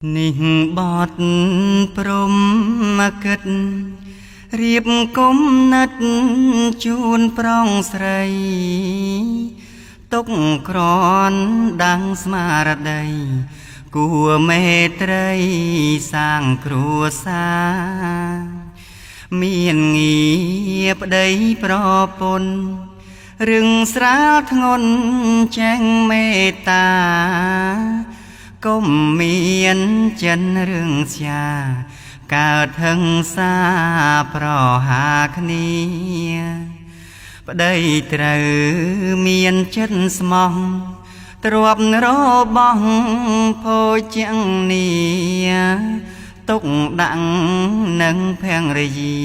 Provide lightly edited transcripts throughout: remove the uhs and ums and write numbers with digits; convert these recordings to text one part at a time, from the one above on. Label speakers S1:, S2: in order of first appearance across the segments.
S1: នេះបតព្រំគិតរៀបគុំណិតជូនប្រងស្រីទុកក្រនដាំងស្មារតីគួមេត្រីសាងគ្រួសារមានងារប្តីប្រពន្ធរឹងស្រាលធ្ងន់ចាញ់មេត្តាកុំមានចិនរឿងស្យាកើតហឹងសាប្រហាគ្នាប្តីត្រូវមានចិត្តស្មោះទ្រពរបស់ភោជនីទុកដាក់នឹងភរិយា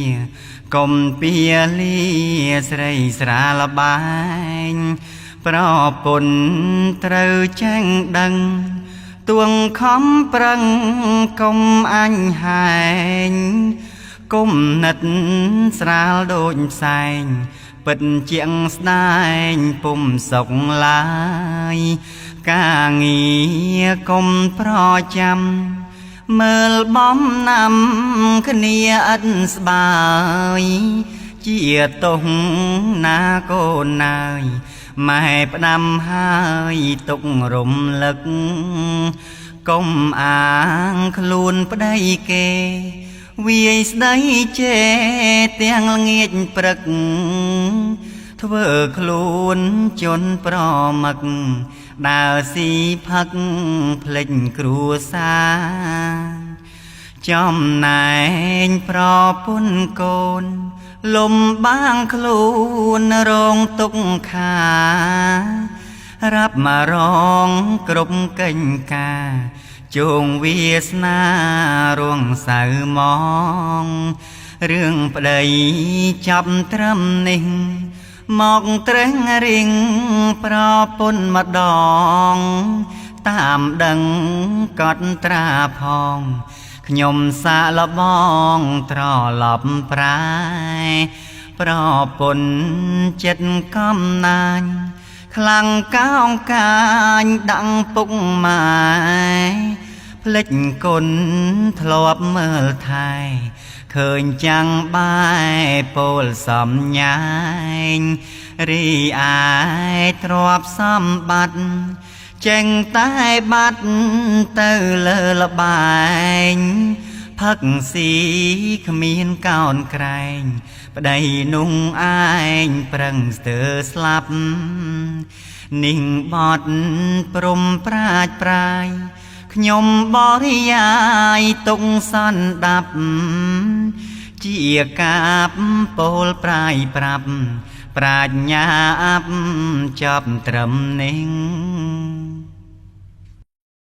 S1: កុំពាលាស្រីស្រាលបែងប្រពន្ធត្រូវចាញ់ដឹងទួងខំប្រឹងកុំអញហែងគុំណិតស្រាលដូចផ្សែងពិតជាងស្ដែងពុំសុខឡើយការងារកុំប្រចាំមើលបំណាំគ្នាឥតស្បើយជាទុំណាកូនណាយម៉ែផ្ដាំហើយទុករំលឹកកុំអាងខ្លួនប្តីគេវាយស្ដីជេទាំងល្ងាចព្រឹកធ្វើខ្លួនជន់ប្រមឹកដើរស៊ីផឹកភ្លេចគ្រួសារចំណែងប្រពន្ធកូនលំបាងខ្លួនរងទុក្ខារាប់មករងគ្រប់កេញកាជងវាសនារងសៅមករឿងប្តីចាប់ត្រឹមនេះមកត្រេះរៀងប្រពន្ធម្ដងតាមដឹងកត់ត្រាផងខ្ញុំសាកលបងត្រឡប់ប្រែប្រពន្ធចិត្តកំណាញ់ខ្លាំងកោងកាញដាក់ពុកម៉ែភ្លេចគុណធ្លាប់មើលថែឃើញចាំងបែពលសំញែងរីឯទ្រព្យសម្បត្តិចេញតែបាត់ទៅលើលបែងផឹកស៊ីគ្មានកោនក្រែងប្តីนุ่งឯងប្រឹងស្ទើរស្លាប់និងបត់ព្រំប្រាជ្ញប្រាយខ្ញុំបរិយាយទុកសន្តាប់ជាកាបពោលប្រាយប្រាប់ប្រាជ្ញាអាប់ចាប់ត្រឹមនេះ